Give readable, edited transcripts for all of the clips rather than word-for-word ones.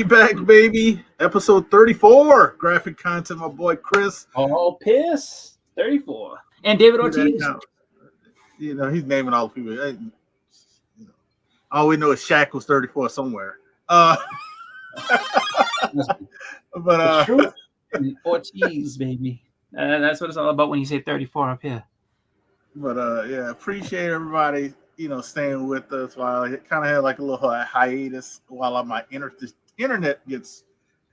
We back, baby. Episode 34. Graphic content, my boy Chris. Oh, piss. 34. And David Ortiz. You know, he's naming all the people. All we know is Shaq was 34 somewhere. But The truth and Ortiz, baby. That's what it's all about when you say 34 up here. But yeah, appreciate everybody, staying with us while it kind of had like a little hiatus while my internet gets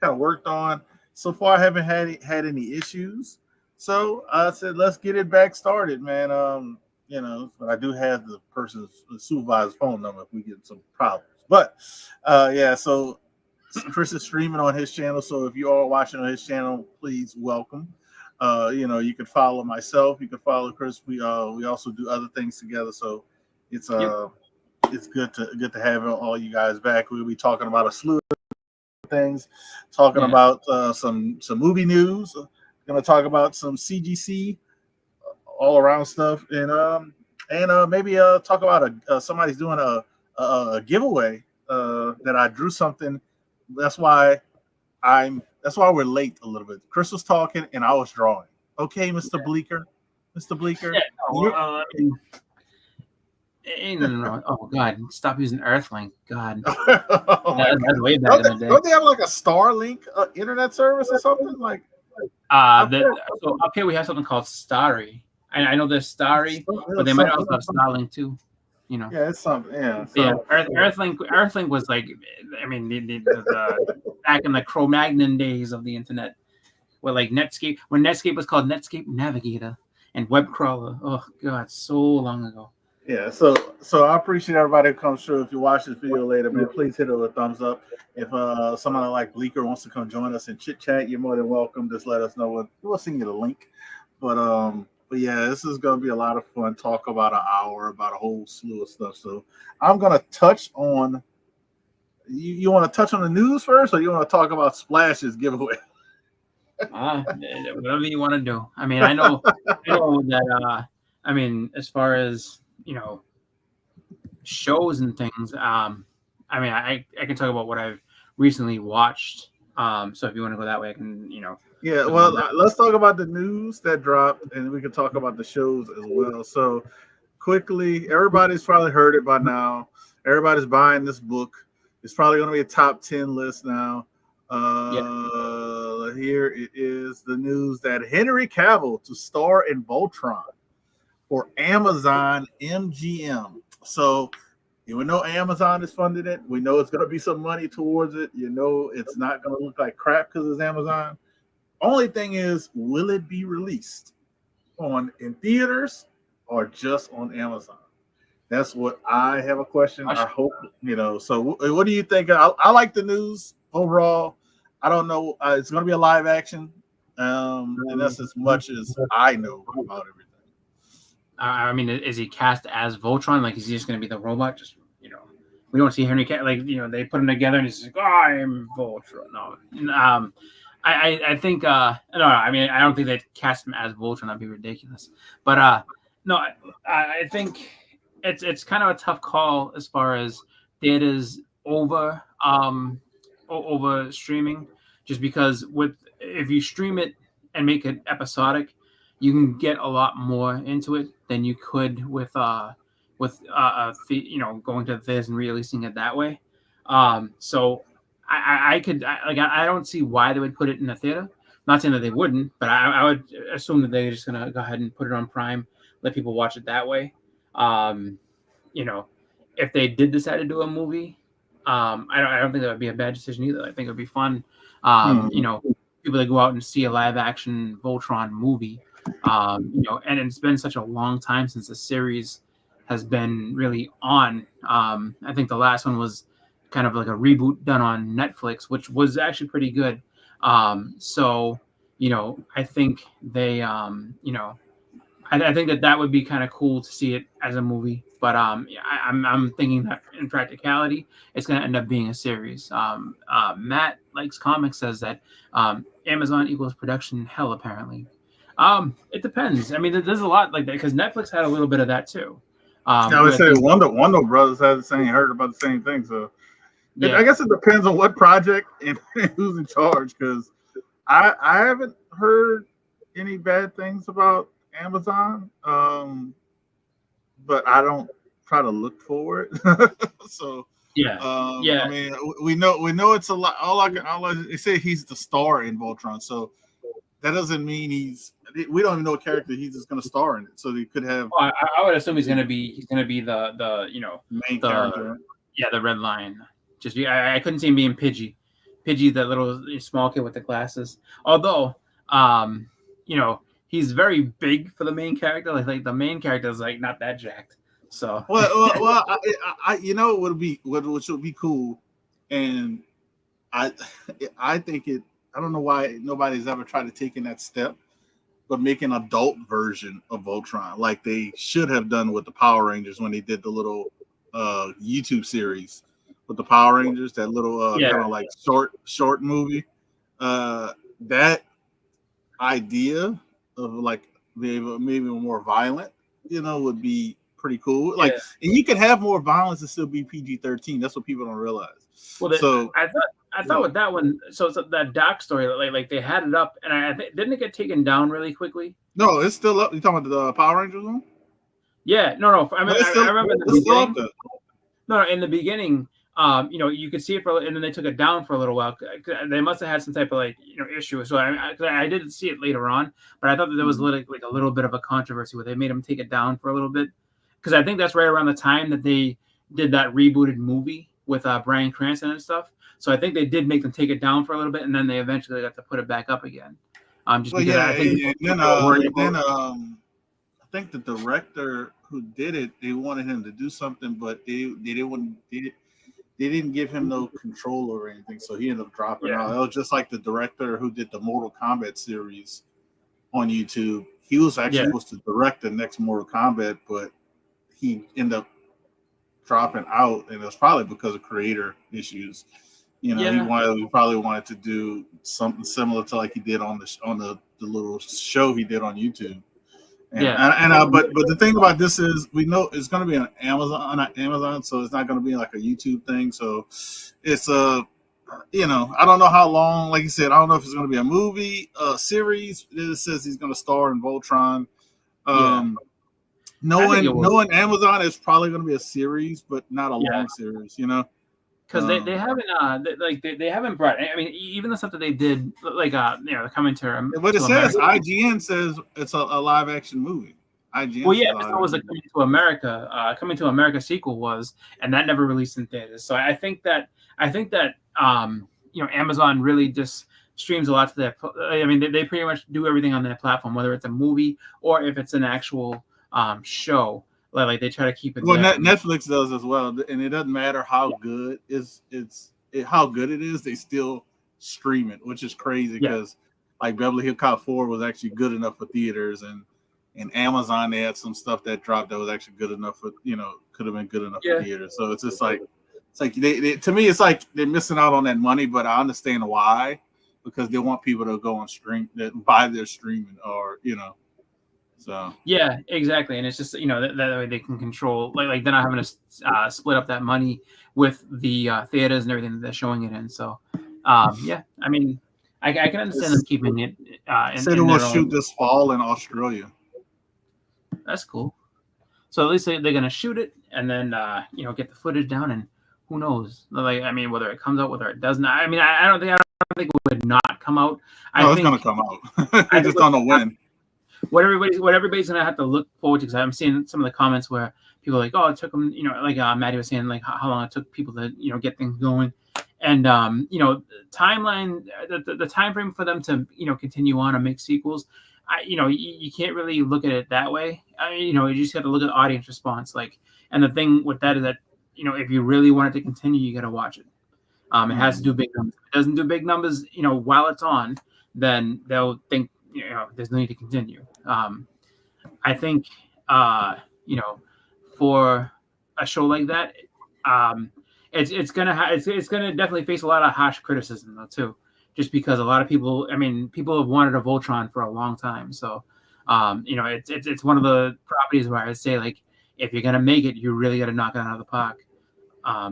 kind of worked on. So far, I haven't had any issues. So I said, let's get it back started, man. But I do have the supervisor's phone number if we get some problems. But yeah, so Chris is streaming on his channel. So if you are watching on his channel, please welcome. You can follow myself. You can follow Chris. We also do other things together. So it's it's good to have all you guys back. We'll be talking about a slew of things, talking about some movie news. Going to talk about some CGC all around stuff, and maybe talk about somebody's doing a giveaway that I drew something. That's why we're late a little bit. Chris was talking and I was drawing. Okay, Mr. Bleeker. Mr. Bleeker. Yeah, no. Oh God! Stop using Earthlink. God, that's way back in the day. Don't they have like a Starlink internet service or something like? So up here we have something called Starry. I know there's Starry, but they might also have Starlink too. Yeah, it's something. Yeah, Earthlink was like, the back in the Cro-Magnon days of the internet, where like Netscape, when Netscape was called Netscape Navigator and Web Crawler. Oh God, so long ago. Yeah, so I appreciate everybody who comes through. If you watch this video later, man, please hit it with a thumbs up. If someone like Bleeker wants to come join us and chit chat, you're more than welcome. Just let us know. We'll send you the link. But yeah, this is gonna be a lot of fun. Talk about an hour about a whole slew of stuff. So I'm gonna touch on. You want to touch on the news first, or you want to talk about Splash's giveaway? Whatever you want to do. I mean, I know that. As far as shows and things. I can talk about what I've recently watched. So if you want to go that way, I can. Yeah. Well, let's talk about the news that dropped, and we can talk about the shows as well. So quickly, everybody's probably heard it by now. Everybody's buying this book. It's probably going to be a top 10 list now. Here it is, the news that Henry Cavill to star in Voltron for Amazon MGM. So we know Amazon is funding it. We know it's going to be some money towards it. It's not going to look like crap because it's Amazon. Only thing is, will it be released in theaters or just on Amazon? That's what I have a question. I hope, So what do you think? I like the news overall. I don't know. It's going to be a live action. And that's as much as I know about everything. Is he cast as Voltron? Like, is he just going to be the robot? Just, we don't see Henry Cavill. They put him together and he's like, I'm Voltron. No. I think, no, I don't think they'd cast him as Voltron. That'd be ridiculous. But, no, I think it's kind of a tough call as far as theaters over streaming, just because if you stream it and make it episodic, you can get a lot more into it than you could with going to the theaters and releasing it that way. So I don't see why they would put it in the theater. Not saying that they wouldn't, but I would assume that they're just gonna go ahead and put it on Prime, let people watch it that way. If they did decide to do a movie, I don't think that would be a bad decision either. I think it would be fun. People that go out and see a live action Voltron movie. And it's been such a long time since the series has been really on. I think the last one was kind of like a reboot done on Netflix, which was actually pretty good. So I think they, I think that would be kind of cool to see it as a movie. But I'm thinking that in practicality, it's going to end up being a series. Matt Likes Comics says that Amazon equals production hell, apparently. It depends. There's a lot like that because Netflix had a little bit of that too. I would say Wonder Brothers had heard about the same thing. So I guess it depends on what project and who's in charge, because I haven't heard any bad things about Amazon, but I don't try to look for it. So yeah, I mean, we know it's a lot. They say he's the star in Voltron, so that doesn't mean we don't even know what character he's just going to star in it. So they could have. I would assume he's going to be the main character. Yeah, the Red Lion. I couldn't see him being Pidgey, that little small kid with the glasses. Although, he's very big for the main character. Like the main character is like not that jacked. So well, which would be cool, and I think it. I don't know why nobody's ever tried to take in that step, but make an adult version of Voltron, like they should have done with the Power Rangers when they did the little YouTube series with the Power Rangers, that little kind of like short movie. That idea of like maybe more violent, would be pretty cool. Like, and you can have more violence and still be PG-13. That's what people don't realize. Well, I thought with that one, so that Doc story, like they had it up, and didn't it get taken down really quickly? No, it's still up. You talking about the Power Rangers one? Yeah, no. I mean, I remember in the beginning. No, in the beginning, you could see it and then they took it down for a little while. They must have had some type of issue. So I didn't see it later on, but I thought that there was a little bit of a controversy where they made them take it down for a little bit, because I think that's right around the time that they did that rebooted movie with Bryan Cranston and stuff. So I think they did make them take it down for a little bit, and then they eventually got to put it back up again. I think the director who did it, they wanted him to do something, but they didn't give him no control or anything, so he ended up dropping out. It was just like the director who did the Mortal Kombat series on YouTube. He was actually supposed to direct the next Mortal Kombat, but he ended up dropping out, and it was probably because of creator issues. He probably wanted to do something similar to like he did on the little show he did on YouTube. But the thing about this is, we know it's going to be on Amazon, so it's not going to be like a YouTube thing. So it's I don't know how long. Like you said, I don't know if it's going to be a movie, series. It says he's going to star in Voltron. Knowing Amazon, it's probably going to be a series, but not a long series. Because they haven't they haven't brought. I mean, even the stuff that they did, the commentary. What it says, IGN says it's a live action movie. IGN. Well, yeah, so was a Coming to America sequel was, and that never released in theaters. So I think that Amazon really just streams a lot to their. I mean, they pretty much do everything on their platform, whether it's a movie or if it's an actual show. Like they try to keep it. Well, Netflix does as well, and it doesn't matter how good how good it is. They still stream it, which is crazy because like Beverly Hills Cop 4 was actually good enough for theaters, and Amazon they had some stuff that dropped that was actually good enough for could have been good enough for theaters. So it's just like they to me it's like they're missing out on that money, but I understand why, because they want people to go on stream that buy their streaming or So yeah, exactly, and it's just that way they can control like they're not having to split up that money with the theaters and everything that they're showing it in. So I mean, I can understand them keeping it. Said they will shoot this fall in Australia. That's cool. So at least they're gonna shoot it and then get the footage down, and who knows? Like I mean, whether it comes out, whether it does not. I mean, I don't think it would not come out. It's gonna come out. I just don't know when. What everybody's gonna have to look forward to, because I'm seeing some of the comments where people are like, oh, it took them, like Maddie was saying, like how long it took people to get things going, and timeline, the time frame for them to continue on and make sequels. You can't really look at it that way. You just have to look at audience response. And the thing with that is that if you really want it to continue, you got to watch it. It has to do big numbers. If it doesn't do big numbers, while it's on, then they'll think there's no need to continue. I think for a show like that, it's gonna definitely face a lot of harsh criticism though too, just because a lot of people have wanted a Voltron for a long time. So it's one of the properties where I would say, like, if you're gonna make it, you really got to knock it out of the park.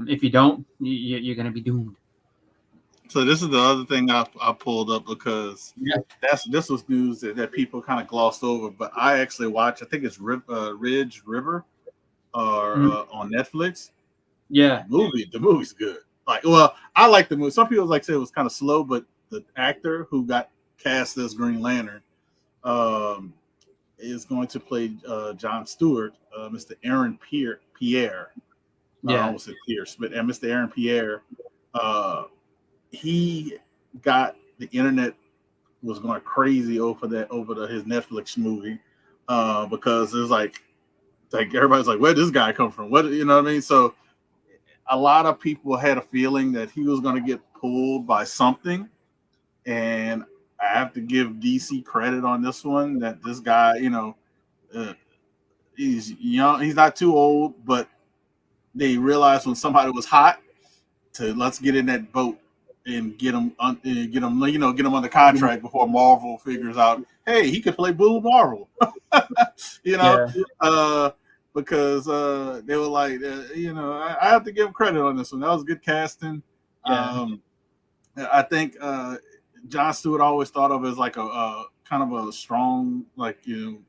If you don't, you're going to be doomed. So this is the other thing I pulled up because Yeah. this was news that people kind of glossed over, but I actually watched. I think it's Ridge River, or on Netflix. Yeah, The movie's good. Like, well, I like the movie. Some people say it was kind of slow, but the actor who got cast as Green Lantern is going to play John Stewart, Mr. Aaron Pierre. I almost said Pierce, but Mr. Aaron Pierre. He got the internet was going crazy over his Netflix movie because it's like everybody's like, where did this guy come from? What, you know what I mean? So a lot of people had a feeling that he was going to get pulled by something, and I have to give DC credit on this one, that this guy, he's young, he's not too old, but they realized when somebody was hot to let's get in that boat and get him under contract before Marvel figures out, hey, he could play Blue Marvel, because they were like, I have to give him credit on this one. That was good casting. Yeah. I think John Stewart always thought of as like a kind of a strong, like he's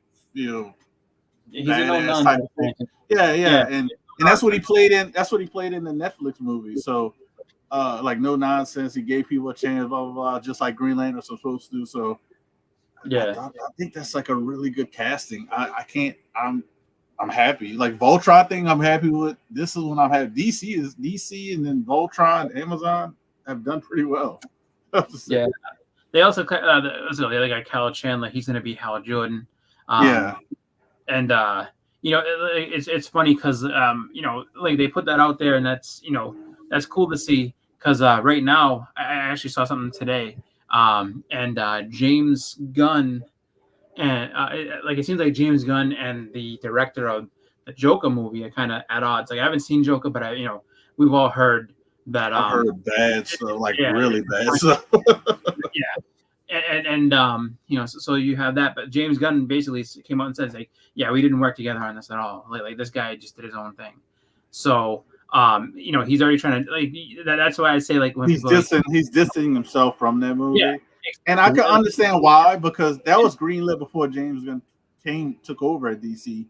badass type of thing. Yeah, and that's what he played in. That's what he played in the Netflix movie. So, like, no nonsense. He gave people a chance, blah blah blah, just like Green Lantern was supposed to do. So, I think that's like a really good casting. I'm happy. Like Voltron thing, I'm happy with. This is when I've had DC, and then Voltron, Amazon have done pretty well. Yeah, they also the other guy, Kyle Chandler. He's going to be Hal Jordan. And it's funny because like they put that out there, and that's cool to see, because right now I actually saw something today, and James Gunn, and it seems like James Gunn and the director of the Joker movie are kind of at odds. Like, I haven't seen Joker, but we've all heard that. I've heard bad stuff, really bad stuff. So you have that, but James Gunn basically came out and says, like, yeah, we didn't work together on this at all. Like this guy just did his own thing. So he's already trying to, like, that's why I say, like, when he's distancing himself from that movie. Yeah. And I can understand why, because that was greenlit before James Gunn took over at DC,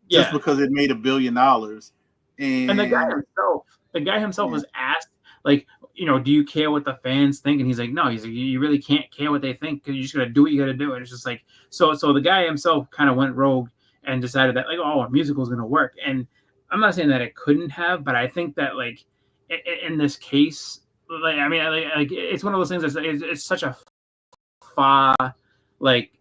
just because it made $1 billion. And the guy himself was asked, like, do you care what the fans think? And he's like, no. He's like, you really can't care what they think, because you just gotta do what you gotta do. And it's just like, so the guy himself kind of went rogue and decided that, like, a musical is gonna work. And I'm not saying that it couldn't have, but I think that, like, in this case, like, I mean, like it's one of those things that's it's such a far, like,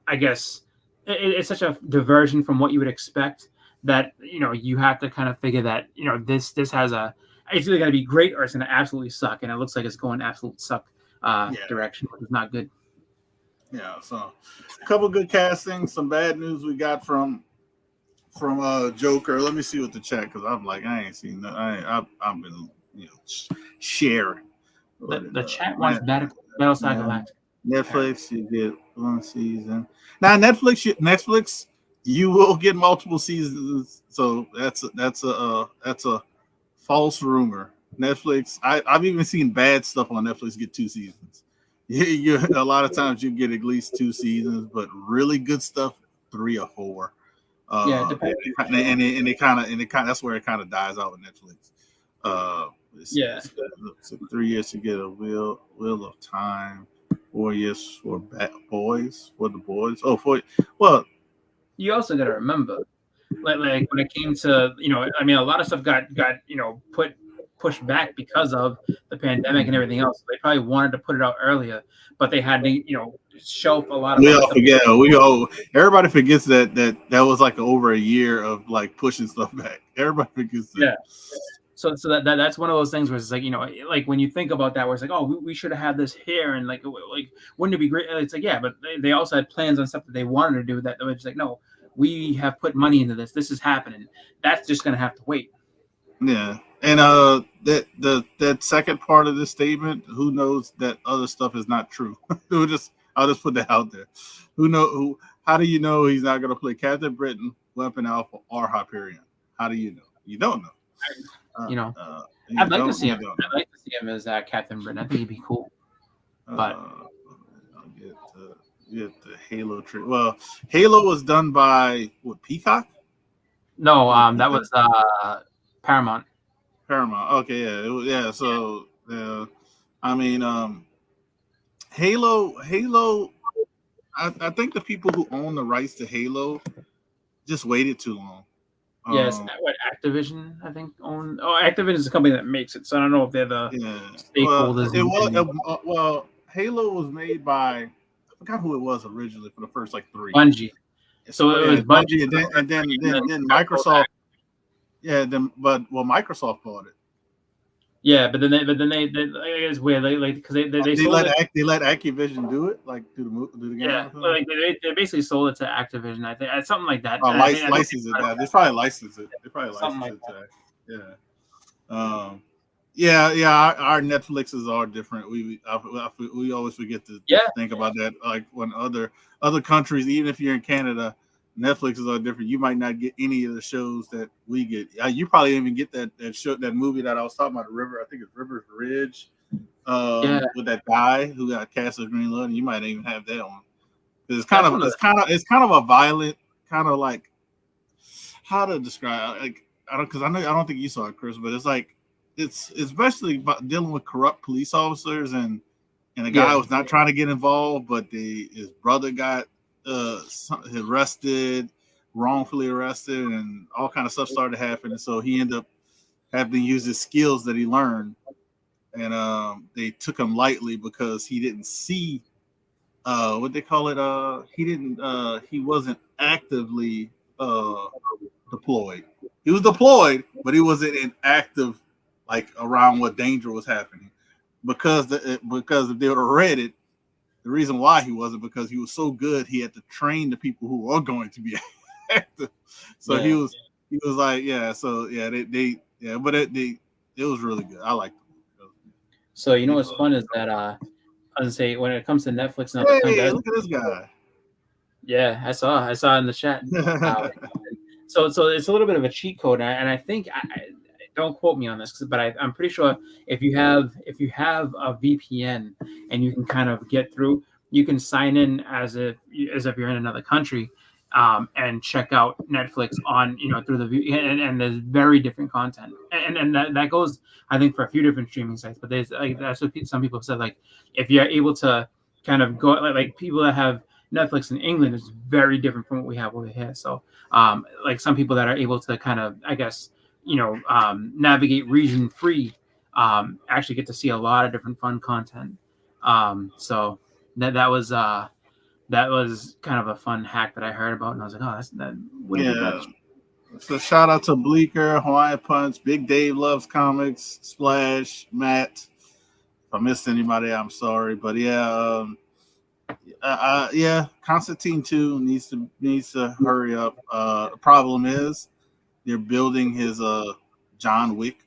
I guess it's such a diversion from what you would expect, that you have to kind of figure that this has it's either going to be great or it's going to absolutely suck, and it looks like it's going absolute suck direction, which is not good. Yeah, so a couple good castings. Some bad news we got from Joker. Let me see what the chat, because I'm like, I ain't seen that. I've been sharing. The chat wants Battlestar Galactica. Netflix, you get one season. Now Netflix, you will get multiple seasons. So that's a false rumor. Netflix, I've even seen bad stuff on Netflix get 2 seasons. A lot of times you get at least 2 seasons, but really good stuff 3 or 4. It depends. And it kind of that's where it kind of dies out with Netflix. So 3 years to get a Wheel of Time. 4 years for boys. For the boys. You also got to remember, like when it came to I mean, a lot of stuff got pushed back because of the pandemic and everything else. They probably wanted to put it out earlier, but they had to shelf a lot of. We all forget. Everybody forgets that was like over a year of like pushing stuff back. Everybody forgets that. Yeah. So that's one of those things where it's like, like when you think about that, where it's like, oh, we should have had this here, and like wouldn't it be great? It's like, yeah, but they also had plans on stuff that they wanted to do that were just like, no, we have put money into this. This is happening. That's just gonna have to wait. Yeah, and that second part of the statement, who knows that other stuff is not true? I'll just put that out there. How do you know he's not gonna play Captain Britain, Weapon Alpha, or Hyperion? How do you know? You don't know. You know, Yeah, I'd like to don't, see yeah, him. don't. I'd like to see him as Captain Britain. I think he'd be cool. But I'll get the Halo tree. Well, Halo was done by what, Peacock? no, Was it that Peacock? was Paramount. Paramount. Okay, yeah, yeah. So, I mean, Halo. I think the people who own the rights to Halo just waited too long. Yes, Um, what Activision I think own. Oh, Activision is the company that makes it, so I don't know if they're the yeah. stakeholders Well, Halo was made by, I forgot who it was originally for the first like three. Bungie. So it Yeah, was Bungie, Bungie, and then Microsoft. Yeah, well, Microsoft bought it. Yeah, but then it's weird. Like because they They sold let it. They let Activision do it, like do the game. Yeah, Or something? like they basically sold it to Activision. I think something like that. Oh, And I think license it. They probably license it. They probably something license like it that. to. Yeah. Yeah. Our Netflixes are different. We always forget to think about that. Like when other countries, even if you're in Canada, Netflixes are different. You might not get any of the shows that we get. You probably didn't even get that movie that I was talking about. I think it's River's Ridge. With that guy who got cast as Green Lantern, you might even have that on. It's kind of a violent, kind of like, how to describe, like, I don't think you saw it, Chris, but it's like it's basically about dealing with corrupt police officers, and the guy was not trying to get involved, but his brother got wrongfully arrested, and all kind of stuff started happening. So he ended up having to use his skills that he learned, and they took him lightly because he didn't see what they call it. He wasn't actively deployed. He was deployed, but he wasn't in active, like, around what danger was happening. Because if they would have read it, the reason why he wasn't, because he was so good, he had to train the people who are going to be active. So he was like, but it was really good. I liked it. So what's fun is that I was gonna say, when it comes to Netflix and other countries, look at this guy. Yeah, I saw in the chat. So it's a little bit of a cheat code, and I think don't quote me on this, but I'm pretty sure if you have a VPN and you can kind of get through, you can sign in as if you're in another country, and check out Netflix on through the and there's very different content, and that goes, I think, for a few different streaming sites. But there's that's what some people have said, like if you're able to kind of go like people that have Netflix in England is very different from what we have over here. So like some people that are able to kind of, I guess, navigate region free, actually get to see a lot of different fun content. So that was kind of a fun hack that I heard about, and I was like, oh, So shout out to Bleecker, Hawaiian Punch, Big Dave Loves Comics, Splash, Matt. If I missed anybody, I'm sorry, but Constantine 2 needs to hurry up. The problem is they're building his John Wick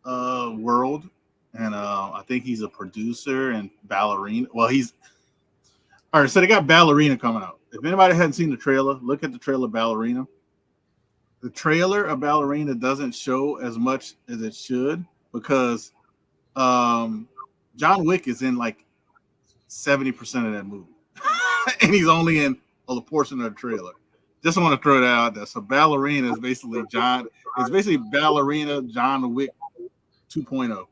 world, and I think he's a producer and ballerina. Well, he's all right. So they got Ballerina coming out. If anybody hadn't seen the trailer, look at the trailer Ballerina. The trailer of Ballerina doesn't show as much as it should, because John Wick is in like 70% of that movie. And he's only in a portion of the trailer. Just want to throw that out there. So Ballerina is basically Ballerina John Wick 2.0.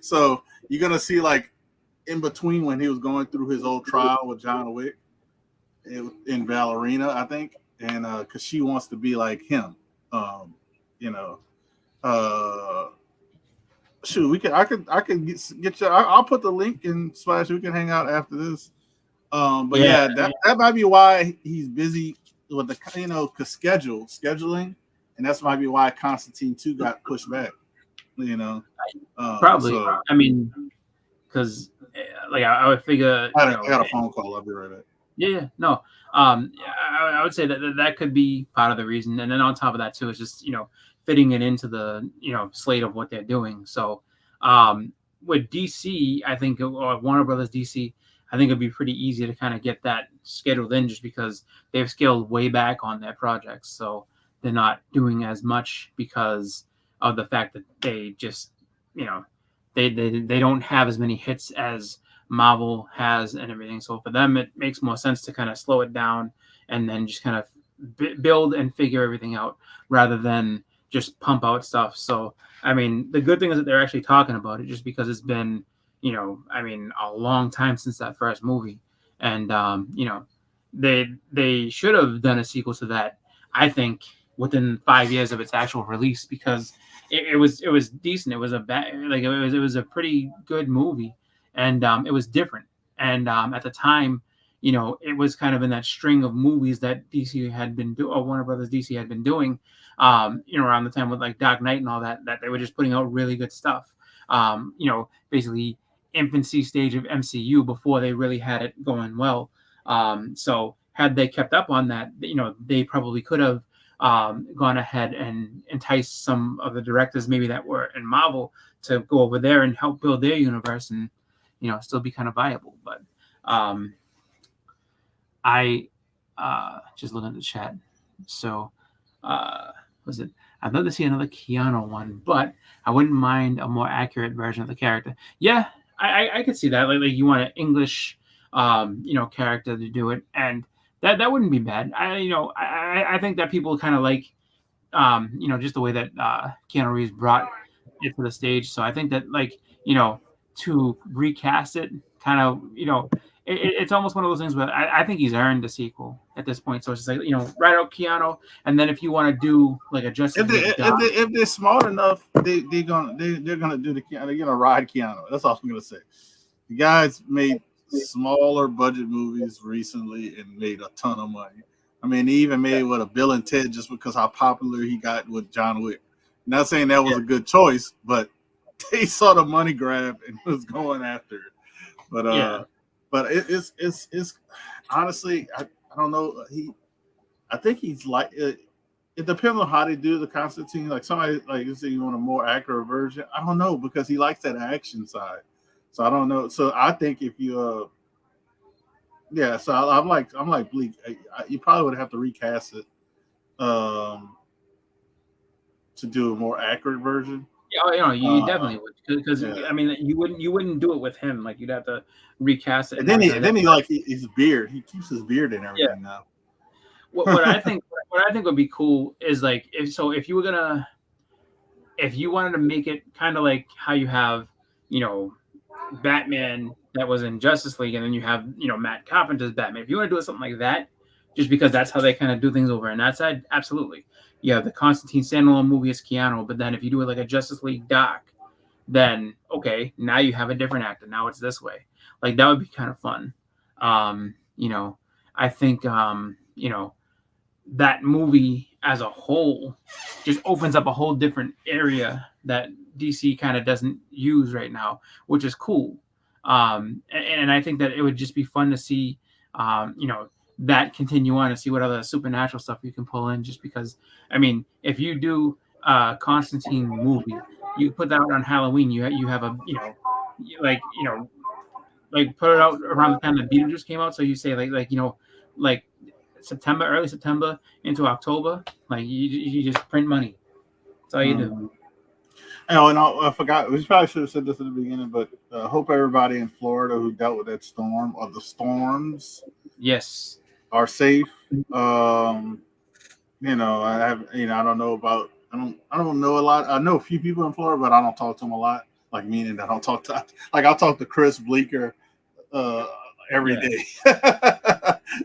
So you're gonna see, like, in between when he was going through his old trial with John Wick in Ballerina, I think, and because she wants to be like him, shoot, I could get you. I'll put the link in Splash. We can hang out after this. But that might be why he's busy with the scheduling, and that's might be why Constantine 2 got pushed back. Probably. So, I mean, because like I would figure. I got a phone call. I'll be right back. Yeah, no. I would say that could be part of the reason, and then on top of that too, is just fitting it into the slate of what they're doing. So with DC, I think, or Warner Brothers DC, I think it'd be pretty easy to kind of get that scheduled in, just because they've scaled way back on their projects, so they're not doing as much because of the fact that they just, you know, they don't have as many hits as Marvel has and everything. So for them, it makes more sense to kind of slow it down and then just kind of build and figure everything out rather than just pump out stuff. So I mean, the good thing is that they're actually talking about it, just because it's been, I mean, a long time since that first movie, and they should have done a sequel to that. I think within 5 years of its actual release, because it was decent. It was a it was a pretty good movie, and it was different. And at the time, it was kind of in that string of movies that DC had been doing, or Warner Brothers DC had been doing, around the time with like Dark Knight and all that they were just putting out really good stuff. Basically infancy stage of MCU before they really had it going well. So had they kept up on that, they probably could have gone ahead and enticed some of the directors maybe that were in Marvel to go over there and help build their universe and still be kind of viable. But I just looking at the chat. So was it? I'd love to see another Keanu one, but I wouldn't mind a more accurate version of the character. Yeah, I could see that. Like you want an English, character to do it, and that wouldn't be bad. I think that people kind of like, just the way that Keanu Reeves brought it to the stage. So I think that to recast it, kind of, it's almost one of those things where I think he's earned the sequel at this point. So it's just like, write out Keanu, and then if you want to do like a Justice League, if they're smart enough, they're gonna do the Keanu. They're gonna ride Keanu. That's all I'm gonna say. The guys made smaller budget movies recently and made a ton of money. I mean, he even made a Bill and Ted just because how popular he got with John Wick. Not saying that was a good choice, but they saw the money grab and was going after it. But but it's honestly, I don't know. I think he's like it depends on how they do the Constantine. Like somebody like you say, you want a more accurate version. I don't know, because he likes that action side. So I don't know. So I think if you so I'm like Bleak. You probably would have to recast it to do a more accurate version. Yeah, you definitely would, because I mean, you wouldn't do it with him. Like you'd have to recast it. And then he like his beard. He keeps his beard and everything now. What I think would be cool is like if you wanted to make it kind of like how you have Batman that was in Justice League, and then you have Matt Carpenter's Batman. If you want to do something like that, just because that's how they kind of do things over on that side, absolutely. Yeah, the Constantine standalone movie is Keanu, but then if you do it like a Justice League doc, then okay, now you have a different actor. Now it's this way. Like that would be kind of fun. I think that movie as a whole just opens up a whole different area that DC kind of doesn't use right now, which is cool. And I think that it would just be fun to see, that continue on and see what other supernatural stuff you can pull in. Just because, I mean, if you do a Constantine movie, you put that out on Halloween, you have a, like put it out around the time that Beetlejuice came out. So you say like September, early September into October, like you just print money. That's all you do. I forgot. We probably should have said this at the beginning, but hope everybody in Florida who dealt with that storm or the storms, yes, are safe. I have. I don't know about. I don't know a lot. I know a few people in Florida, but I don't talk to them a lot. Like meaning that I don't talk to. Like I'll talk to Chris Bleeker every day.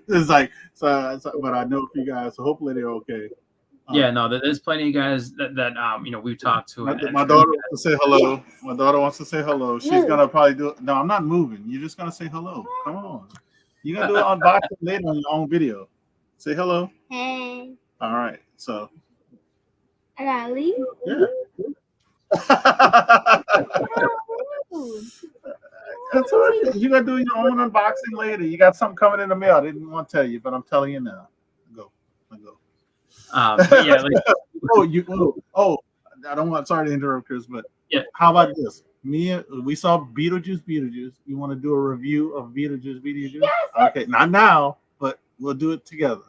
It's like so, but I know a few guys, so hopefully they're okay. No, there's plenty of guys that we've talked to. My daughter wants to say hello. My daughter wants to say hello. She's gonna probably do it. No, I'm not moving. You're just gonna say hello. Come on. You're gonna do it unboxing later on your own video. Say hello. Hey. All right. So I gotta leave. Yeah. That's all right. You're gonna do your own unboxing later. You got something coming in the mail. I didn't want to tell you, but I'm telling you now. Go. I don't want. Sorry to interrupt, Chris, but how about this? We saw Beetlejuice. You want to do a review of Beetlejuice? Yes. Okay, not now, but we'll do it together.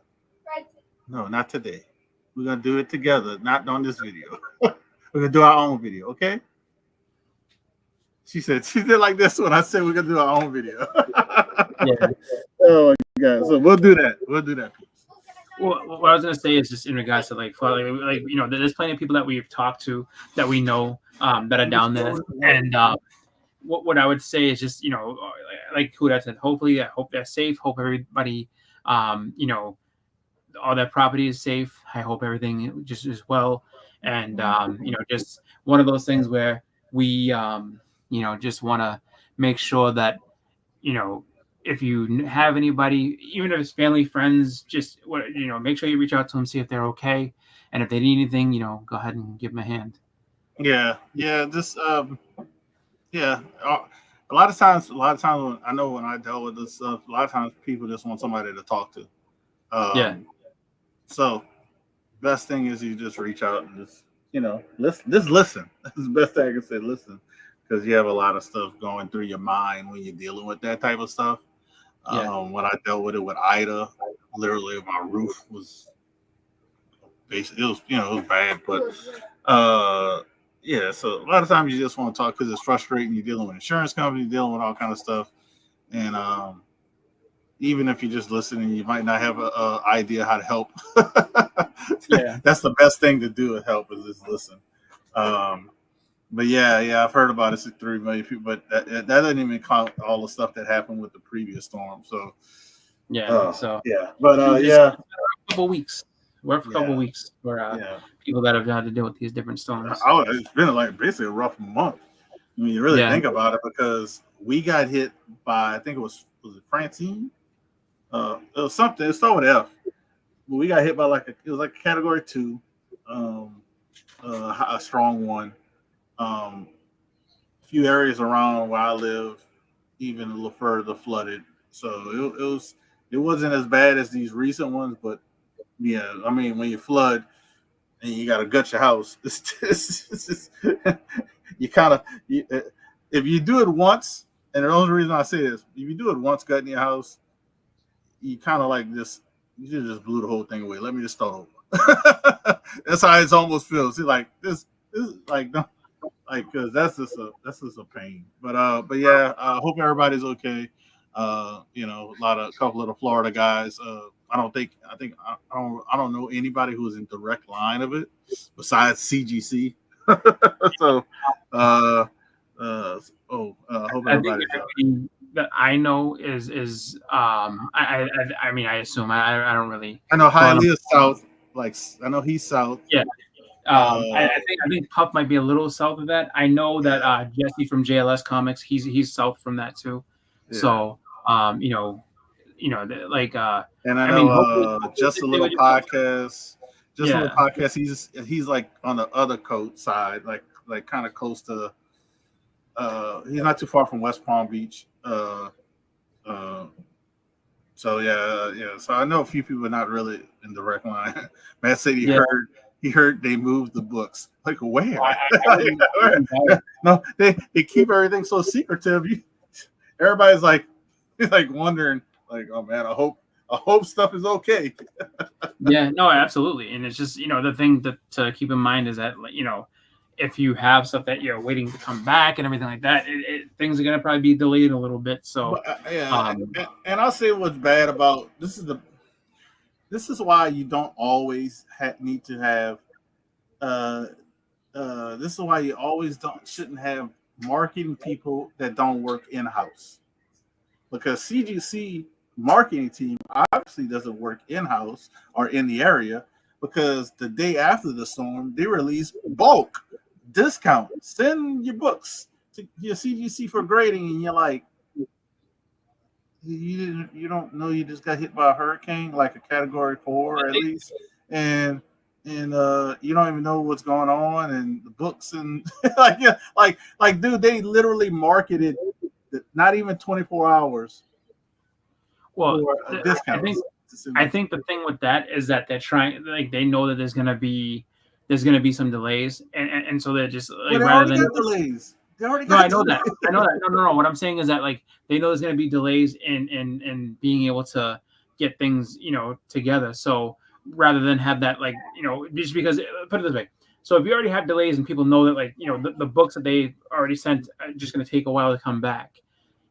Right. No, not today. We're gonna do it together, not on this video. We're gonna do our own video, okay? She did like this when I said we're gonna do our own video. Yeah. Oh my god! So we'll do that. We'll do that. Well, what I was gonna say is just in regards to like you know, there's plenty of people that we've talked to that we know that are down there, and what I would say is just, you know, like Huda said, hopefully, I hope they're safe. Hope everybody, you know, all that property is safe. I hope everything just is well, and you know, just one of those things where we, you know, just want to make sure that, you know, if you have anybody, even if it's family, friends, just you know, make sure you reach out to them, see if they're okay, and if they need anything, you know, go ahead and give them a hand. Yeah, just yeah. A lot of times when, I know when I dealt with this stuff, a lot of times people just want somebody to talk to. Yeah. So best thing is you just reach out and just, you know, just listen. That's the best thing I can say. Listen, because you have a lot of stuff going through your mind when you're dealing with that type of stuff. Yeah. When I dealt with it with Ida, literally my roof was basically, it was, you know, it was bad, but yeah. So a lot of times you just want to talk because it's frustrating. You're dealing with insurance companies, dealing with all kind of stuff, and even if you just listening, you might not have a idea how to help. Yeah. That's the best thing to do is help, is just listen. But yeah, I've heard about it. 3 million people, but that doesn't even count all the stuff that happened with the previous storm. So Yeah. So yeah, but yeah, a couple weeks. We're for a couple Yeah. weeks for people that have had to deal with these different storms. It's been like basically a rough month when you really think about it, because we got hit by, I think was it Francine? It was something. It started with F. But we got hit by it was like a category 2, a strong one. A few areas around where I live, even a little further, flooded. So it wasn't as bad as these recent ones, but yeah, I mean, when you flood and you got to gut your house, you kind of, if you do it once, and the only reason I say this, if you do it once, gutting your house, you kind of like just, you just blew the whole thing away. Let me just start over. That's how it almost feels. See, like this like, because that's just a pain. But yeah, I hope everybody's okay. You know, a couple of the Florida guys. I don't know anybody who's in direct line of it besides CGC. So, I hope everybody's everything that I know is I mean, I assume I don't really. I know Hialeah is south. Like, I know he's south. Yeah. I think Puff might be a little south of that. I know that Jesse from JLS Comics, he's south from that too. Yeah. So like and I know Just a Little Podcast. A Little Podcast, he's like on the other coast side, like kind of close to he's not too far from West Palm Beach. So yeah. So I know a few people are not really in direct line. Matt said he heard they moved the books. Like, where? No, they keep everything so secretive. Everybody's like wondering, like, oh man, I hope stuff is okay. Yeah, no, absolutely. And it's just, the thing to keep in mind is that, if you have stuff that you're waiting to come back and everything like that, things are going to probably be delayed a little bit. So, and I'll say what's bad about this is why you don't always need to have. This is why you always shouldn't have marketing people that don't work in house, because CGC marketing team obviously doesn't work in house or in the area, because the day after the storm they release bulk discount. Send your books to your CGC for grading, and you're like, you don't know you just got hit by a hurricane, like a category 4 at least, and you don't even know what's going on, and the books and like dude, they literally marketed not even 24 hours. Well, I think the thing with that is that they're trying, like, they know that there's gonna be some delays, and so they're just like, rather than delays. I know that. No. What I'm saying is that, like, they know there's going to be delays in being able to get things, together. So rather than have that, like, just because, put it this way. So if you already have delays and people know that, like, the books that they already sent are just going to take a while to come back,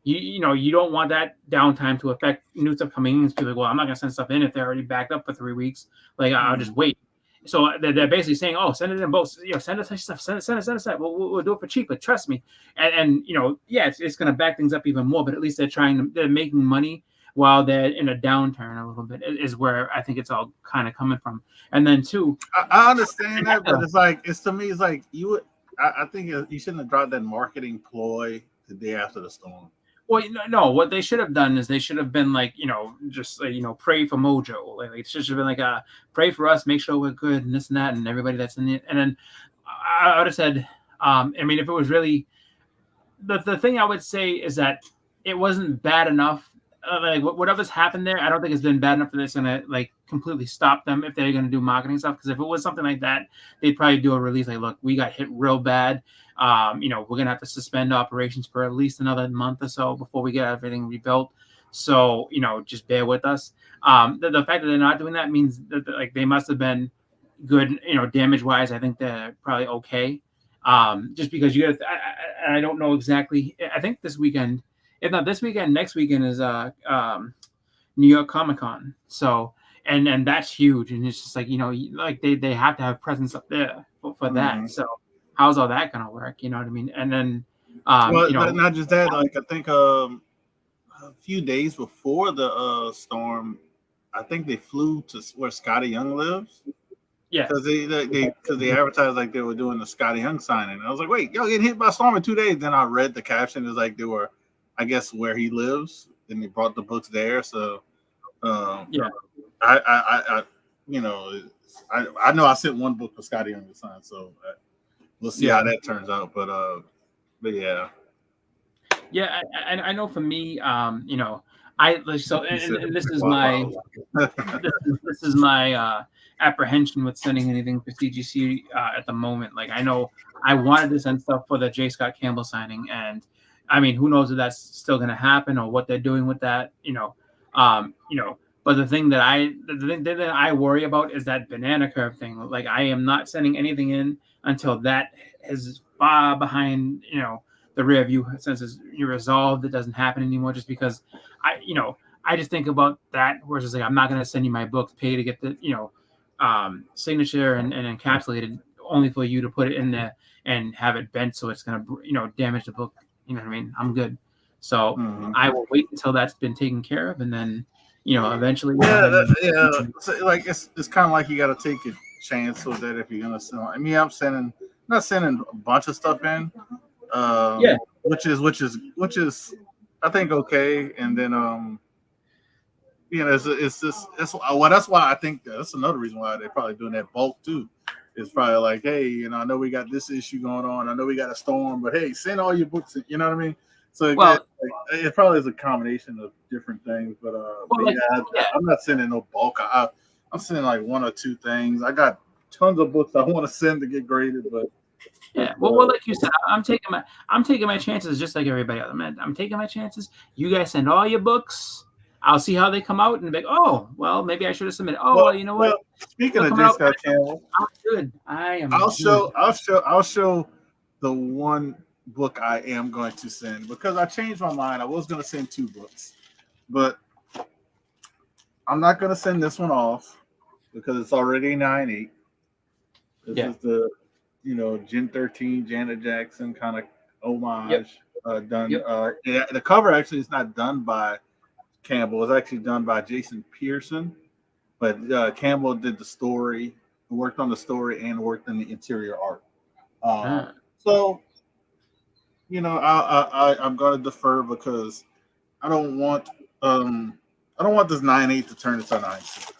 you don't want that downtime to affect new stuff coming in. People are like, well, I'm not going to send stuff in if they're already backed up for 3 weeks. Like, I'll just wait. So they're basically saying, oh, send it in both. Send us stuff. Send it. We'll do it for cheap, but trust me. And yeah, it's going to back things up even more. But at least they're making money while they're in a downturn a little bit. Is where I think it's all kind of coming from. And then too, I understand that, but to me, it's like I think you shouldn't have dropped that marketing ploy the day after the storm. Well, no. What they should have done is they should have been like, just pray for Mojo. Like it should have been like, pray for us, make sure we're good, and this and that, and everybody that's in it. And then I would have said, I mean, if it was really, the thing I would say is that it wasn't bad enough. Like whatever's happened there, I don't think it's been bad enough that it's gonna like completely stop them if they're gonna do marketing stuff. Because if it was something like that, they'd probably do a release like, look, we got hit real bad. We're gonna have to suspend operations for at least another month or so before we get everything rebuilt. So just bear with us. The fact that they're not doing that means that like they must have been good. Damage wise, I think they're probably okay. Just because you got, I don't know exactly. I think this weekend. If not this weekend, next weekend is New York Comic Con. So and that's huge, and it's just like like they have to have presence up there for that. So how's all that gonna work? You know what I mean? And then not just that. Like I think a few days before the storm, I think they flew to where Scotty Young lives. Yeah, because they advertised like they were doing the Scotty Young signing. And I was like, wait, y'all getting hit by a storm in 2 days? Then I read the caption. It's like they were, I guess, where he lives, and they brought the books there. So, yeah, I know I sent one book for Scotty on the sign, so we'll see how that turns out. But yeah, I know for me, I so and this is my this is my apprehension with sending anything for CGC at the moment. Like I know I wanted to send stuff for the J. Scott Campbell signing, and I mean, who knows if that's still going to happen or what they're doing with that, But the thing that I worry about is that banana curve thing. Like, I am not sending anything in until that is far behind, the rear view since it's resolved. It doesn't happen anymore. Just because I just think about that. Whereas it's like I'm not going to send you my books, pay to get the signature and encapsulated, only for you to put it in there and have it bent so it's going to damage the book. You know what I mean? I'm good. So I will wait until that's been taken care of, and then, eventually. So, like it's kind of like you got to take a chance with that if you're gonna send. I mean, I'm not sending a bunch of stuff in. Which is I think okay, and then that's why I think that's another reason why they're probably doing that bulk too. It's probably like, hey, I know we got this issue going on. I know we got a storm, but hey, send all your books. You know what I mean? So it probably is a combination of different things. But I'm not sending no bulk. I'm sending like one or two things. I got tons of books I want to send to get graded, but well, like you said, I'm taking my chances just like everybody else. I'm taking my chances. You guys send all your books. I'll see how they come out and be like, oh, well, maybe I should have submitted. Oh, well, you know what? Speaking of J. Scott Campbell, I'm good. I am. I'll show the one book I am going to send because I changed my mind. I was going to send 2 books, but I'm not going to send this one off because it's already 9/8. This is the Gen 13 Janet Jackson kind of homage done. The cover actually is not done by Campbell. It's actually done by Jason Pearson, but Campbell did the story, worked on the story, and worked in the interior art. So, I'm going to defer because I don't want this 9/8 to turn into 9/6.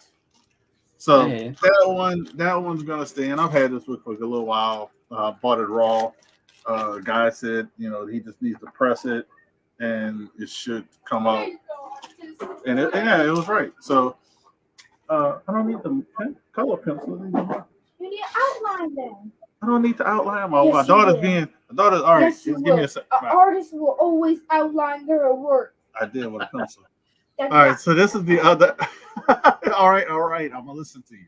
So that one's gonna stay in. I've had this book for a little while. Bought it raw. Guy said, he just needs to press it, and it should come out. And it was right. So I don't need the color pencil anymore. You need to outline them. I don't need to outline my daughter's all right. Yes, Give me a second. An artist will always outline their work. I did with a pencil. All right, so this is the other. All right. I'm gonna listen to you.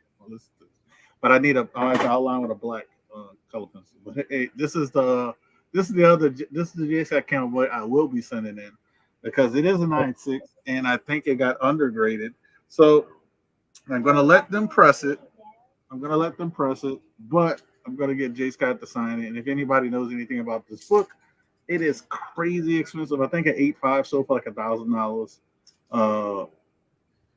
But I have to outline with a black color pencil. But hey, this is the JSI count what I will be sending in because it is a 9.6 and I think it got undergraded. So I'm gonna let them press it. But I'm gonna get J Scott to sign it. And if anybody knows anything about this book, it is crazy expensive. I think at 8.5 sold for like $1,000.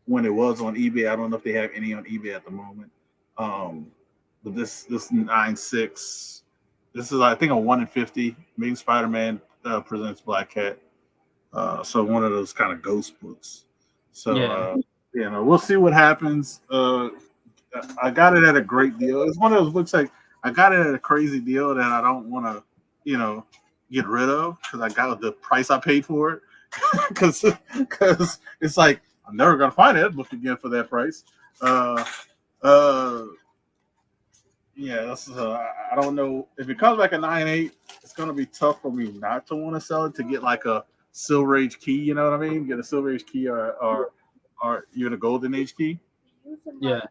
When it was on eBay, I don't know if they have any on eBay at the moment. But this 9.6, this is I think a 1 in 50. Amazing Spider-Man presents Black Cat. So one of those kind of ghost books. So we'll see what happens. I got it at a great deal. It's one of those books like I got it at a crazy deal that I don't want to, get rid of because I got the price I paid for it. Because it's like I'm never gonna find that book again for that price. I don't know if it comes back at 9.8. It's gonna be tough for me not to want to sell it to get like a Silver Age key. You know what I mean? Get a Silver Age key or even a Golden Age key. Yeah.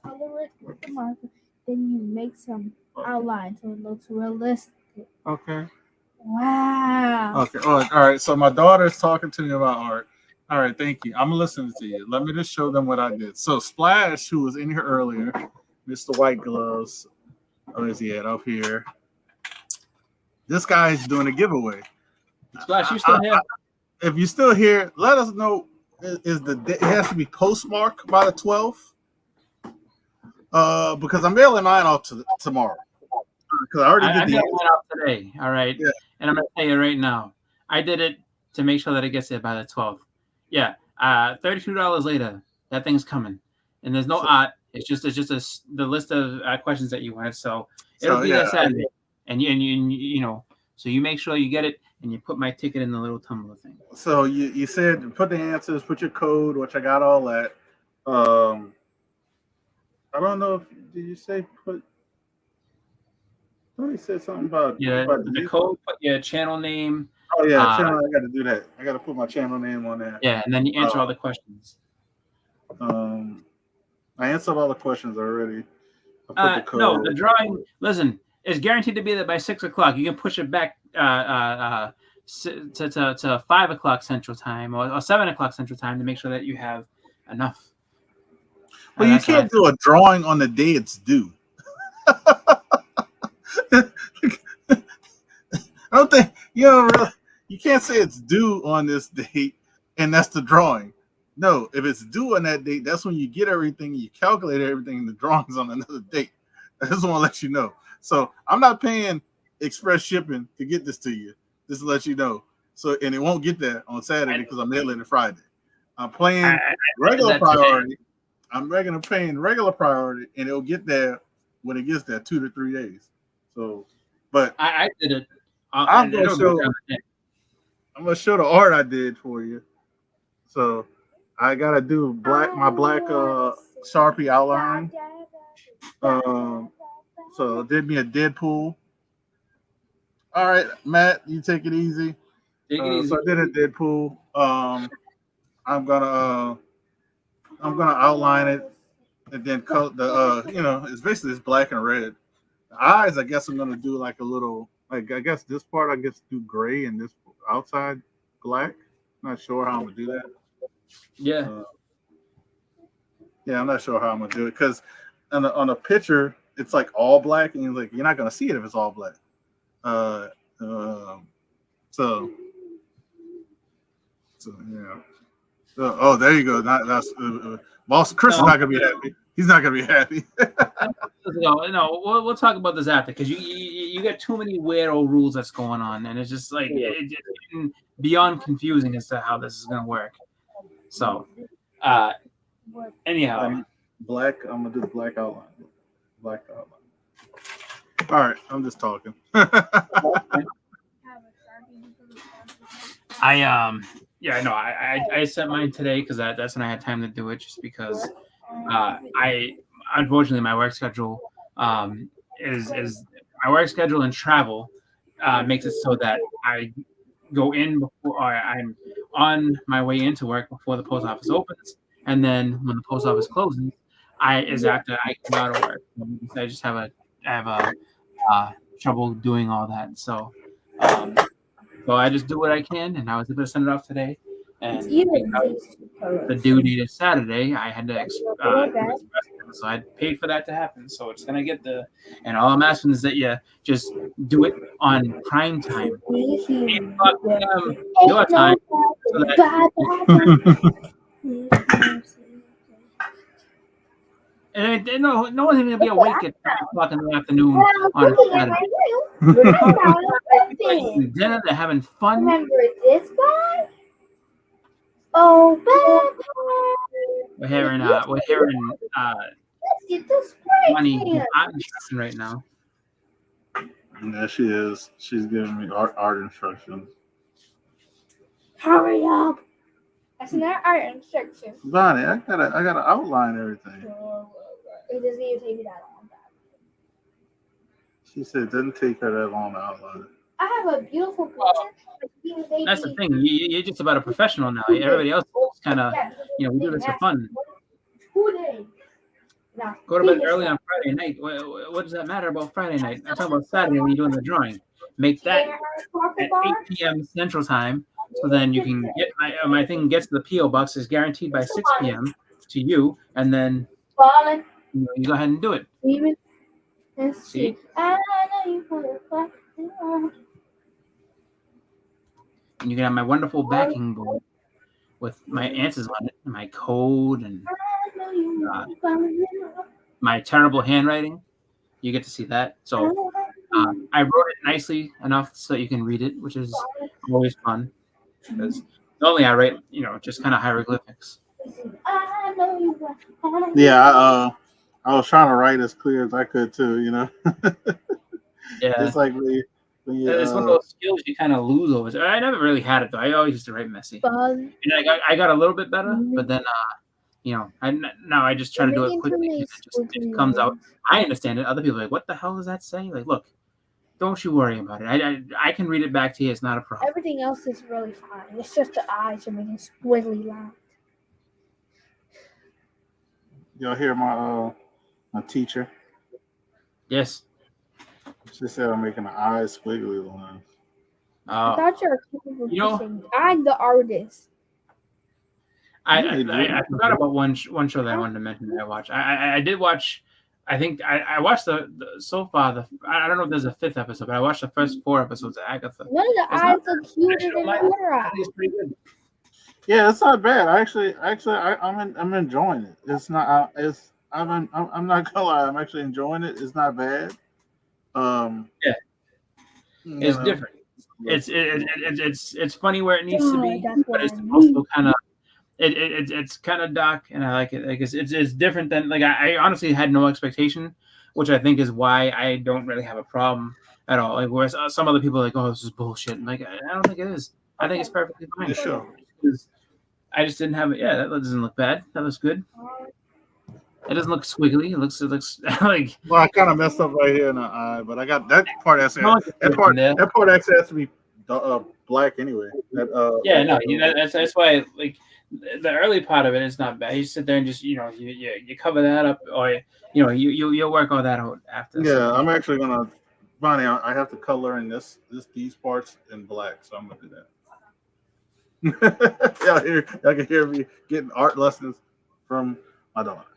Color it with the marker, then you make some outline so it looks realistic. Okay. Wow. Okay. All right. So my daughter's talking to me about art. All right. Thank you. I'm listening to you. Let me just show them what I did. So Splash, who was in here earlier, Mr. White Gloves. Oh, is he at up here? This guy's doing a giveaway. Splash, you still here? If you're still here, let us know. It has to be postmarked by the 12th? Because I'm mailing mine off tomorrow. Because I already did mailing mine off today. All right. Yeah. And I'm gonna tell you right now, I did it to make sure that it gets there by the 12th. Yeah. $32 later, that thing's coming, and there's no art. It's just the list of questions that you wanted. So it'll be there Saturday, and you know. So you make sure you get it, and you put my ticket in the little tumbler thing. So you said put the answers, put your code, which I got all that. I don't know if did you say put. Somebody said something about the code, put your channel name. Oh yeah, channel. I got to do that. I got to put my channel name on there. Yeah, and then you answer all the questions. I answered all the questions already. I put the code. No, the drawing. Listen, is guaranteed to be there by 6 o'clock. You can push it back to 5 o'clock Central Time or 7 o'clock Central Time to make sure that you have enough. Well, you can't do a drawing on the day it's due. I don't think you can't say it's due on this date and that's the drawing. No, if it's due on that date, that's when you get everything, you calculate everything, and the drawing's on another date. I just want to let you know. So I'm not paying express shipping to get this to you. Just to let you know. So and it won't get there on Saturday because I'm mailing it Friday. I'm paying regular priority. I'm paying regular priority, and it'll get there when it gets there 2 to 3 days. So, but I did it. I'm gonna show the art I did for you. So I gotta do my black Sharpie outline. So it did me a Deadpool. All right, Matt, you take it easy. So I did a Deadpool. I'm gonna outline it and then color the it's basically it's black and red. The eyes, I guess I'm gonna do like a little I guess this part do gray and this outside black. Not sure how I'm gonna do that. Yeah. I'm not sure how I'm gonna do it because on a picture it's like all black and you're not gonna see it if it's all black. So yeah. Oh, there you go. That's Boss Chris is not gonna be happy. He's not gonna be happy. No, we'll talk about this after because you got too many weirdo rules that's going on, and it's just like it's beyond confusing as to how this is gonna work. So, anyhow, black. I'm gonna do the black outline. Black outline. All right, I'm just talking. I sent mine today because that's when I had time to do it. Just because unfortunately my work schedule is my work schedule and travel makes it so that I go in before I'm on my way into work before the post office opens, and then when the post office closes, after I come out of work. I just have a have trouble doing all that. So I just do what I can, and I was able to send it off today. And because the due date is Saturday, I had to express it, so I paid for that to happen. So it's gonna get the. And all I'm asking is that you just do it on prime time, 8 o'clock p.m. your time, so that. And no one's even gonna be awake at 3 o'clock in the afternoon on Saturday. They're eating dinner, they're having fun. Remember this guy? Oh, We're hearing let's get this Money art instruction right now. Yeah, she is. She's giving me art instructions. Hurry up! That's not art instruction. Bonnie, I gotta outline everything. It doesn't even take you that long. She said it doesn't take her that long to outline it. I have a beautiful picture. That's the thing. You're just about a professional now. Everybody else is kind of, we do this for fun. 2 days. No, Go to bed early on Friday night. What does that matter about Friday night? I'm talking about Saturday when you're doing the drawing. Make that at 8 p.m. Central Time, so then you can get my thing gets to the PO box is guaranteed by 6 p.m. to you, and then you go ahead and do it. Let's see. I know you put it back. And you can have my wonderful backing board with my answers on it, and my code, and my terrible handwriting. You get to see that. So I wrote it nicely enough so you can read it, which is always fun. Because normally I write, just kind of hieroglyphics. Yeah, I was trying to write as clear as I could too. Yeah, it's like it's one of those skills you kind of lose over. I never really had it though. I always used to write messy. And I got a little bit better, but then now I just try to do it quickly. It just comes out. I understand it. Other people are like, what the hell does that say? Like, look, don't you worry about it. I can read it back to you. It's not a problem. Everything else is really fine. It's just the eyes are making squiggly lines. Y'all hear my teacher? Yes. She said I'm making an eye squiggly line. I thought you were capable. I'm the artist. I forgot about one show that I wanted to mention that I watched. I did watch. I think I watched the so far I don't know if there's a 5th episode, but I watched the first 4 episodes of Agatha. None of the eyes look cuter than your eyes. It's pretty good. Yeah, it's not bad. I'm enjoying it. It's not. I'm not gonna lie. I'm actually enjoying it. It's not bad. Yeah, it's different. It's funny where it needs to be, but it's also kind of it's kind of dark, and I like it. Like it's different than I honestly had no expectation, which I think is why I don't really have a problem at all. Like whereas some other people are like, oh, this is bullshit. And I don't think it is. I think it's perfectly fine. Yeah, sure. I just didn't have it. Yeah, that doesn't look bad. That looks good. It doesn't look squiggly. It looks like. Well, I kind of messed up right here in the eye, but I got that part. That part actually has to be black anyway. That's why the early part of it is not bad. You sit there and just you cover that up, or you'll work all that out after. Yeah, I'm actually gonna, Bonnie. I have to color in these parts in black, so I'm gonna do that. Y'all can hear me getting art lessons from my daughter.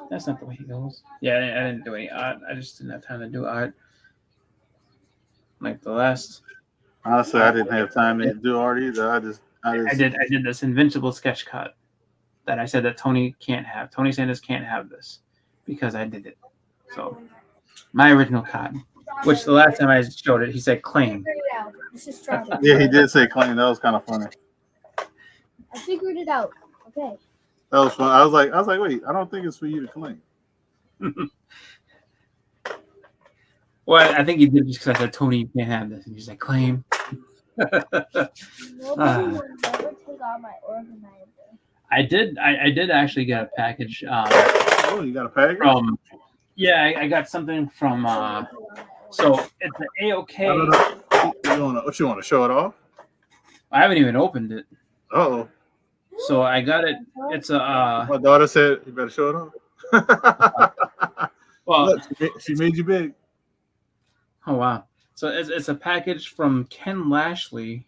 That's not the way he goes. Yeah, I didn't do any art. I just didn't have time to do art. Like the last. Honestly, I didn't have time to do art either. I did this invincible sketch cut that I said that Tony can't have. Tony Sanders can't have this because I did it. So my original cut, which the last time I showed it, he said claim. Yeah, he did say claim. That was kind of funny. I figured it out. Okay. That was fun. I was like, wait, I don't think it's for you to claim. Well, I think he did just because I said, Tony, you can't have this. And he's like, claim. Nobody will never take out my organizer. I did actually get a package. Oh, you got a package? I got something from. So it's an AOK. What you want to show it off? I haven't even opened it. Uh-oh. So I got it. It's a. My daughter said you better show it off. Well, Look, she made you big. oh wow. So it's a package from Ken Lashley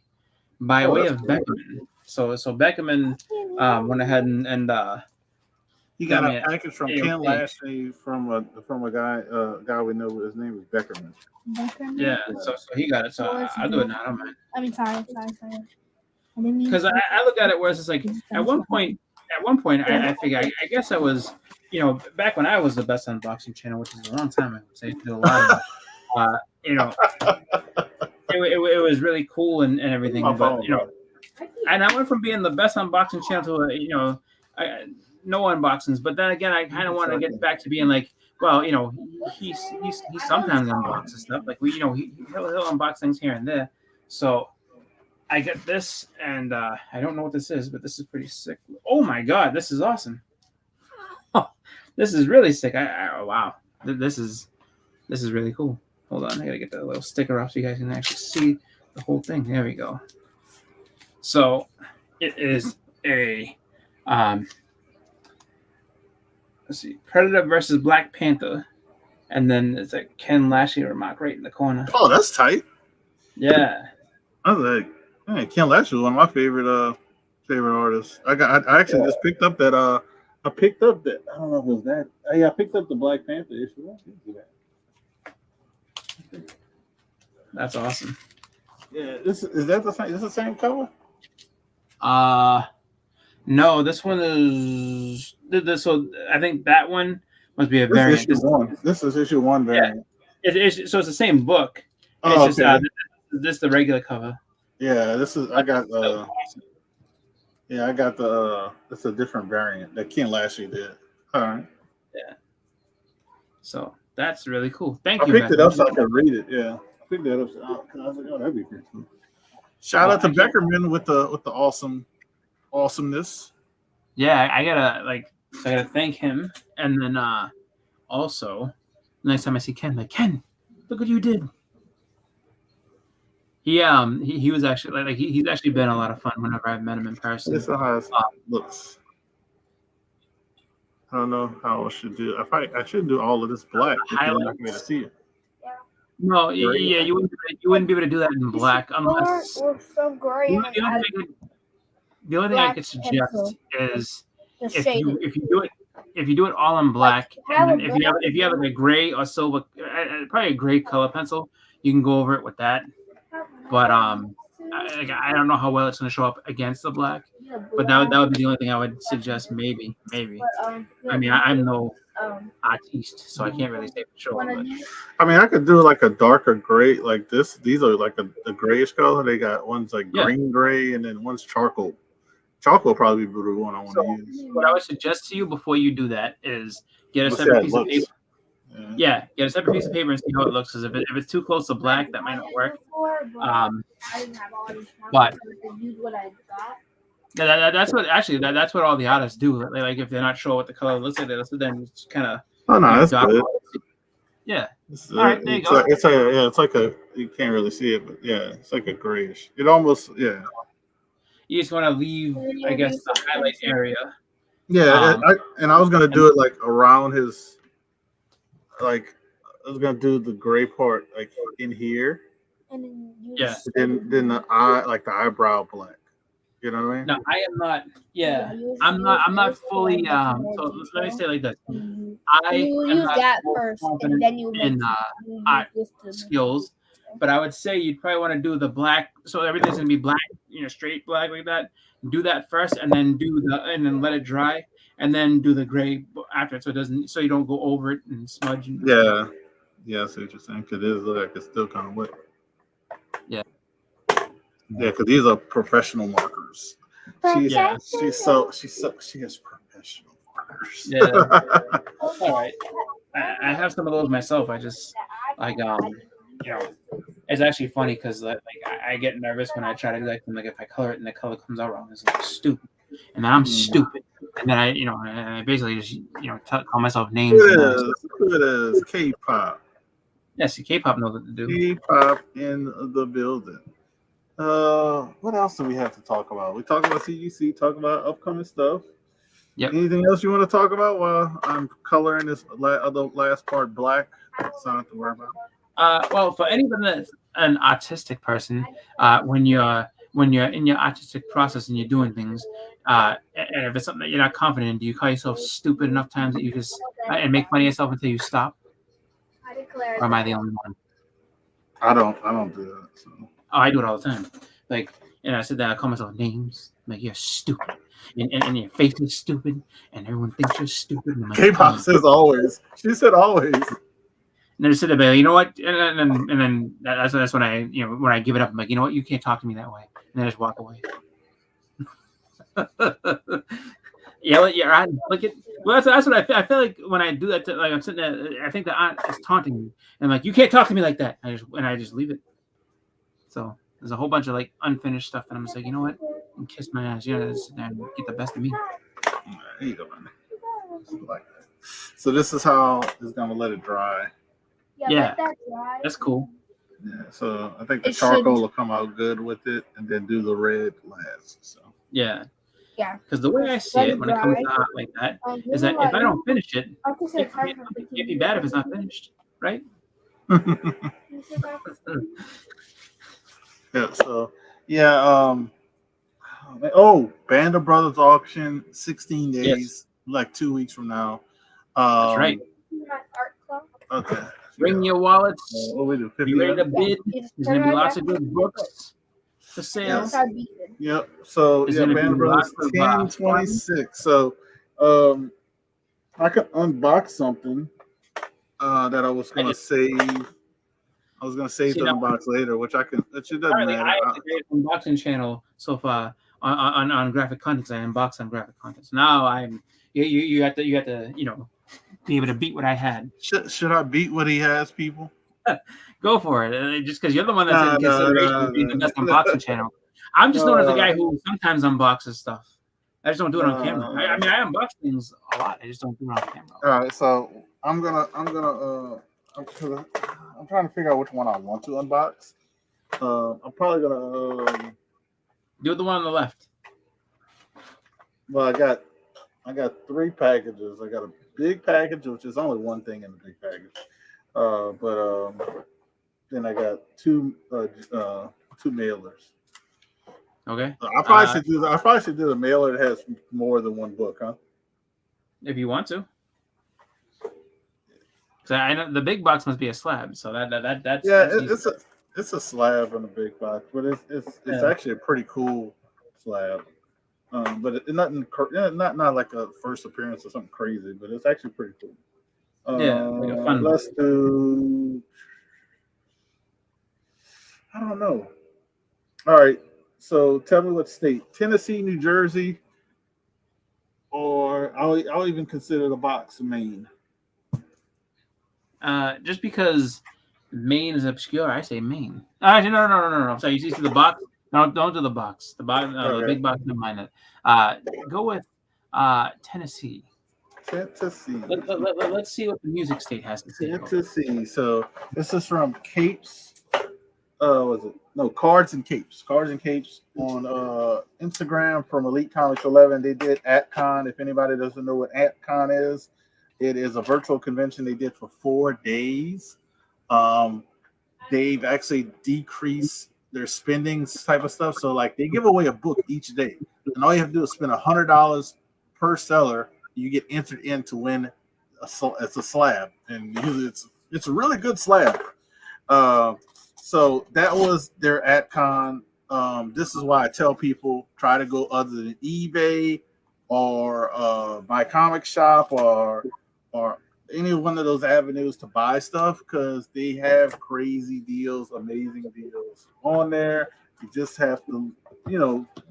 by Oh, way that's of cool. Beckerman. So Beckerman went ahead and He got got me a package from a Ken okay. Lashley from a guy we know. His name is Beckerman. Yeah, so he got it. So I'll do it now. I don't mind. I mean, sorry. I didn't mean Because I look at it where it's just like at one point I figure I guess I was, back when I was the best unboxing channel, which is a long time ago. So I did a lot of you know it was really cool and everything, My but phone, and I went from being the best unboxing channel to no unboxings, but then again I kind of want to get back to being like, well, he sometimes unboxes stuff, like he'll unbox things here and there. So I get this, and I don't know what this is, but this is pretty sick. Oh my god, this is awesome! Oh, this is really sick. Wow, this is really cool. Hold on, I gotta get the little sticker off so you guys can actually see the whole thing. There we go. So it is a let's see, Predator versus Black Panther, and then it's a Ken Lashley remark right in the corner. Oh, that's tight. Yeah. I was like, man, Ken Lashley was one of my favorite artists. I actually just picked up that I picked up that, I don't know if it was that. Yeah, I picked up the Black Panther issue. That's awesome. Yeah, is that the same? Is this the same cover? No, this one is this. So I think that one must be a variant. This is issue 1 variant. Yeah. So it's the same book. Oh, it's okay. just this the regular cover. Yeah, this is. I got. Yeah, I got the. It's a different variant that Ken Lashley did. All right. Yeah. So that's really cool. Thank you. I picked it up so I could read it. Yeah, I picked that up. I was like, oh, that'd be pretty cool. Shout out to Beckerman with the awesomeness. Yeah, I gotta thank him, and then also next time I see Ken, like, Ken, look what you did. He was actually like he's actually been a lot of fun whenever I've met him in person. This is how it looks. I don't know how I should do. I should do all of this black. You're not going to see it. No, yeah, you wouldn't be able to do that in black unless. So great. The only thing I could suggest is if you do it all in black, and then if you have like a gray or silver, probably a gray color pencil, you can go over it with that. But I don't know how well it's going to show up against the black. But that would be the only thing I would suggest. Maybe. I mean, I'm no artiste, so I can't really say for sure. But. I mean, I could do like a darker gray, like this. These are like a grayish color. They got one's like green gray, and then one's charcoal. Charcoal will probably be the one I want to use. What I would suggest to you before you do that is get a separate piece of paper. Yeah, get a separate piece of paper and see how it looks. Because if it's too close to black, that might not work. But that's what all the artists do. Like if they're not sure what the color looks like, then it's kind of. Oh no, that's good. Yeah. All right, there you go. It's like a. You can't really see it, but yeah, it's like a grayish. It almost You just want to leave, I guess, the highlight area. Yeah, I was gonna do it like around his. Like I was gonna do the gray part like in here. And then the eye, like the eyebrow black. You know what I mean? No, I am not. Yeah, I'm not fully. So let me say it like this. I am not that first, and then you in art skills, but I would say you'd probably want to do the black. So everything's gonna be black, straight black like that. Do that first, and then and then let it dry, and then do the gray after it, so you don't go over it and smudge. Yeah, I see what you're saying. Because it does look like it's still kind of wet. Yeah. Yeah, because these are professional markers. She has professional markers. Yeah. All right. I have some of those myself. I just it's actually funny because like I get nervous when I try to do that. Like if I color it and the color comes out wrong, it's like stupid, and then I'm stupid, and then I basically just call myself names. It is K-pop. Yes, K-pop knows what to do. K-pop in the building. What else do we have to talk about? We talk about CGC, talk about upcoming stuff. Yep. Anything else you want to talk about while I'm coloring this other last part black? So I don't have to worry about. Well, for anybody that's an autistic person, when you're in your artistic process and you're doing things, and if it's something that you're not confident in, do you call yourself stupid enough times that you just and make fun of yourself until you stop? Or am I the only one? I don't do that. So. Oh, I do it all the time. Like, and I sit there, I call myself names. Like, you're stupid. And your face is stupid. And everyone thinks you're stupid. And I'm like, K-pop says always. She said always. And then I sit there, you know what? And then that's when I, when I give it up, I'm like, you know what? You can't talk to me that way. And then I just walk away. Yeah, right. Look at. Well, that's what I feel. I feel like when I do that, like I'm sitting there, I think the aunt is taunting me, and I'm like, you can't talk to me like that. I just leave it. So there's a whole bunch of like unfinished stuff that I'm just like, you know what? And kiss my ass. Just sit there and get the best of me. There you go, man. Like that. So this is how it's gonna let it dry. Yeah, that's cool. Yeah. So I think the charcoal will come out good with it, and then do the red last. So. Yeah. Because the way I see it, when it comes to art like that, is that if I don't finish it, it can't be bad if it's not finished, right? Yeah. So yeah. Band of Brothers auction, 16 days, Yes. like 2 weeks from now. That's right. Okay. Bring your wallets. What we do? Be ready to bid. There's gonna be lots of good books for sale. Yep. So There's yeah, gonna Band be of Brothers lots of, 1026. So I could unbox something that I was gonna save. I was gonna save to unbox later, which I can. It doesn't matter. I have the greatest unboxing channel so far on graphic content. I unbox on graphic content. So now you have to be able to beat what I had. Should I beat what he has, people? Go for it. Just because you're the one that's in consideration of being the best unboxing channel. I'm just known as the guy who sometimes unboxes stuff. I just don't do it on camera. I unbox things a lot. I just don't do it on camera. All right, so I'm trying to figure out which one I want to unbox. I'm probably gonna do the one on the left. Well, I got 3 packages. I got a big package, which is only one thing in the big package. But then I got two mailers. Okay. I probably should do the mailer that has more than one book, huh? If you want to. So I know the big box must be a slab, so that's it's a slab in a big box, but it's actually a pretty cool slab. But it's not like a first appearance or something crazy, but it's actually pretty cool. Like a fun. Let's do. I don't know. All right, so tell me what state: Tennessee, New Jersey, or I'll even consider the box Maine. Just because Maine is obscure, I say Maine. Actually, no. I'm sorry. You see the box? No, don't do the box. The box, the big box. Never mind it. Go with Tennessee. Tennessee. Let's see what the music state has to say. Tennessee. So this is from Capes. Was it? No, Cards and Capes. Cards and Capes on Instagram from Elite Comics 11. They did AtCon. If anybody doesn't know what AtCon is, it is a virtual convention they did for 4 days. They've actually decreased their spending type of stuff. So like they give away a book each day, and all you have to do is spend $100 per seller. You get entered in to win. It's a slab, and usually it's a really good slab. So that was their AtCon. This is why I tell people try to go other than eBay or My Comic Shop or any one of those avenues to buy stuff, because they have crazy deals, amazing deals on there. You just have to,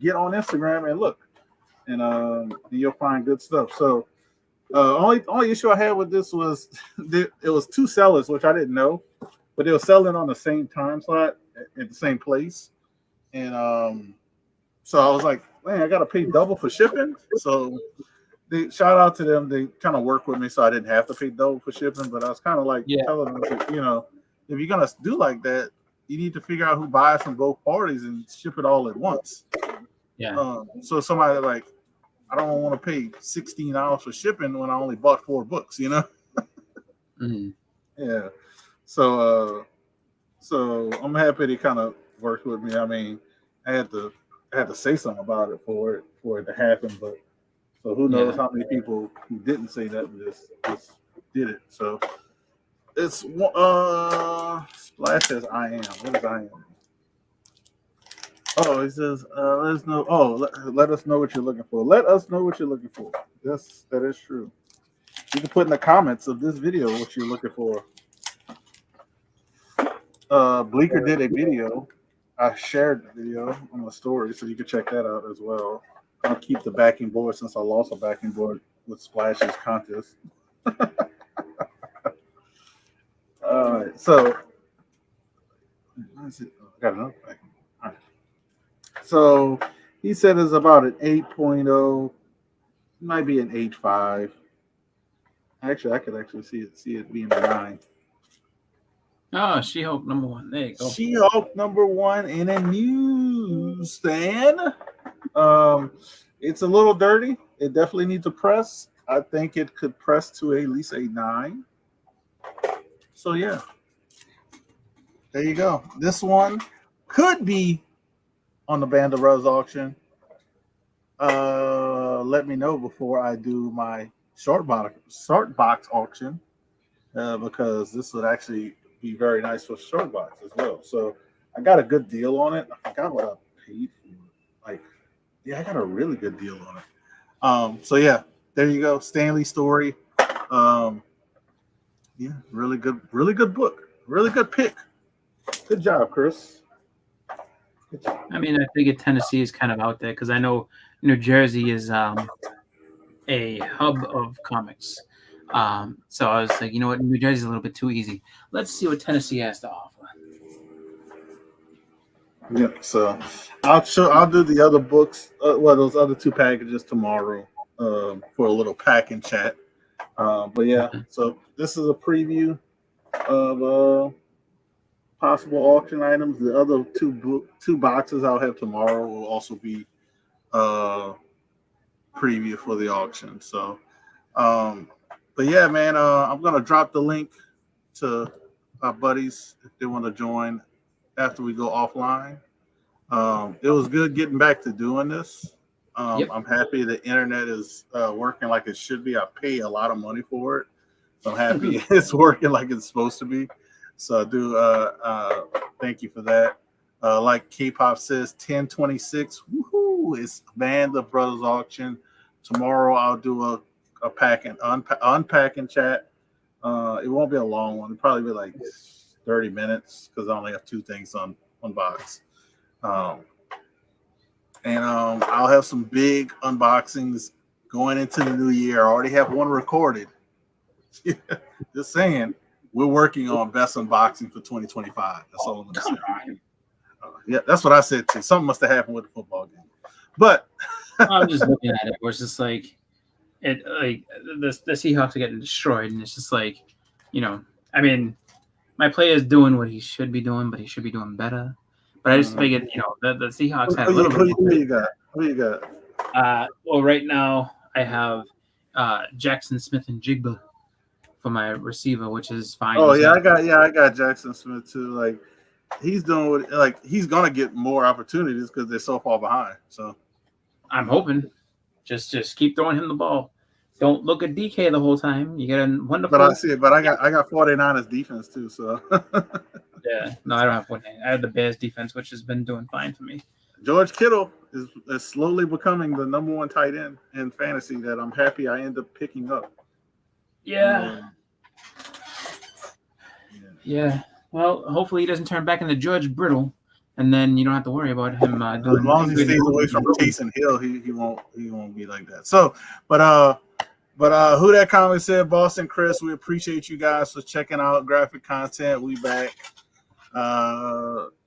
get on Instagram and look, and you'll find good stuff. So only issue I had with this was it was 2 sellers, which I didn't know, but they were selling on the same time slot at the same place, and so I was like, man, I got to pay double for shipping. So shout out to them. They kind of work with me, so I didn't have to pay double for shipping. But I was kind of like telling them, if you're gonna do like that, you need to figure out who buys from both parties and ship it all at once. Yeah. So somebody like I don't want to pay $16 for shipping when I only bought 4 books, you know? Mm. Yeah. So I'm happy they kind of worked with me. I mean, I had to say something about it for it to happen, but so who knows how many people who didn't say that just did it. So it's Splash says I am. What is I am? Oh, it says let us know. Oh, let us know what you're looking for. Let us know what you're looking for. Yes, that is true. You can put in the comments of this video what you're looking for. Bleeker did a video. I shared the video on the story, so you can check that out as well. I'll keep the backing board since I lost a backing board with Splash's contest. All right, so I got another backing. All right. So he said it's about an 8.0, might be an 8.5. Actually, I could actually see it being a 9. Oh, She-Hulk #1. There you go. She-Hulk #1 in a newsstand. It's a little dirty. It definitely needs to press. I think it could press to at least a 9. So yeah, there you go. This one could be on the Band of Brothers auction. Let me know before I do my short box auction, because this would actually be very nice for short box as well. So I got a good deal on it. I forgot what I paid for it. I got a really good deal on it. So yeah, there you go. Stanley Story. Yeah, really good book. Really good pick. Good job, Chris. Good job. I mean, I figure Tennessee is kind of out there because I know New Jersey is a hub of comics. So I was like, you know what, New Jersey's a little bit too easy. Let's see what Tennessee has to offer. Yep. So I'll do the other books, those other 2 packages tomorrow, for a little pack and chat. But yeah, so this is a preview of possible auction items. The other 2 boxes I'll have tomorrow will also be preview for the auction. So, but yeah, man, I'm gonna drop the link to our buddies if they want to join after we go offline. It was good getting back to doing this. Yep. I'm happy the internet is working like it should be. I pay a lot of money for it, so I'm happy it's working like it's supposed to be. So I do thank you for that. Like K-Pop says, 10/26. Woohoo! It's Band of Brothers auction. Tomorrow I'll do a pack and unpack and chat. It won't be a long one. It'll probably be like 30 minutes because I only have 2 things on box. And I'll have some big unboxings going into the new year. I already have one recorded. Just saying, we're working on best unboxing for 2025. That's all I'm going to say. Yeah, that's what I said too. Something must have happened with the football game. But I'm just looking at it where it's just like the Seahawks are getting destroyed, and it's just like, you know, I mean, my player is doing what he should be doing, but he should be doing better. But I just figured, you know, the Seahawks had a little bit. Who you got? Who you got? Well, right now I have Jackson Smith and Jigba for my receiver, which is fine. Oh yeah, I got Jackson Smith too. Like he's doing what, like he's gonna get more opportunities because they're so far behind. So I'm hoping. Just keep throwing him the ball. Don't look at DK the whole time. You get a wonderful. But I see it. But I got 49ers defense too. So yeah, no, I don't have 49. I have the Bears defense, which has been doing fine for me. George Kittle is slowly becoming the #1 tight end in fantasy that I'm happy I end up picking up. Yeah. Yeah. Well, hopefully he doesn't turn back into George Brittle, and then you don't have to worry about him. As long as he stays away from Taysom Hill, he won't be like that. So, but who that comment said, Boston Chris, we appreciate you guys for checking out graphic content. We back.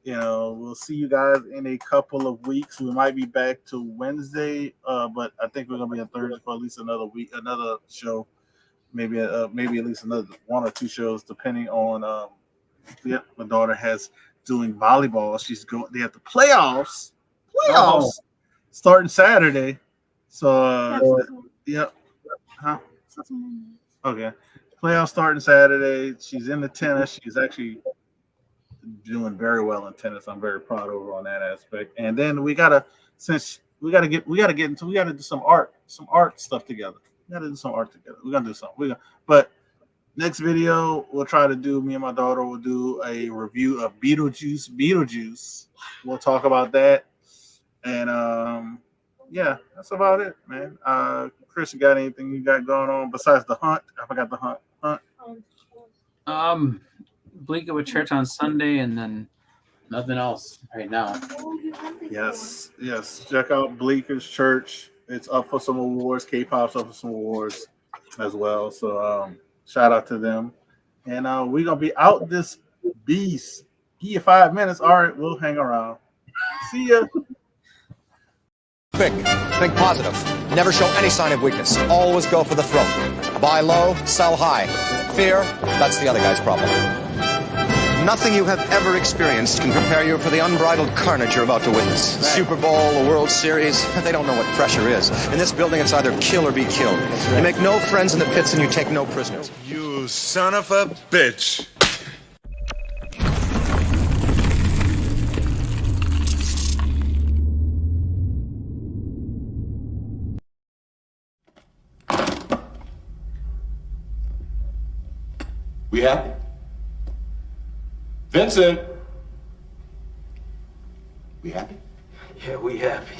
We'll see you guys in a couple of weeks. We might be back to Wednesday, but I think we're gonna be on Thursday for at least another week, another show, maybe at least another 1 or 2 shows, depending on. My daughter has doing volleyball. They have the playoffs starting Saturday. So, yep. Huh? Okay. Playoffs starting Saturday. She's in the tennis. She's actually doing very well in tennis. I'm very proud of her on that aspect. And then we gotta do some art stuff together. We gotta do some art together. We're gonna do something. But next video we'll try to do. Me and my daughter will do a review of Beetlejuice. We'll talk about that. And yeah, that's about it, man. Chris, you got anything you got going on besides the hunt? I forgot the hunt. Bleakwood Church on Sunday, and then nothing else right now. Yes. Check out Bleeker's Church. It's up for some awards. K-pop's up for some awards as well. So shout out to them. And we're gonna be out this beast. Give you 5 minutes. All right, we'll hang around. See ya. Think positive. Never show any sign of weakness. Always go for the throat. Buy low, sell high. Fear, that's the other guy's problem. Nothing you have ever experienced can prepare you for the unbridled carnage you're about to witness. The Super Bowl, the World Series, they don't know what pressure is. In this building, it's either kill or be killed. You make no friends in the pits and you take no prisoners. You son of a bitch. We happy? Vincent! We happy? Yeah, we happy.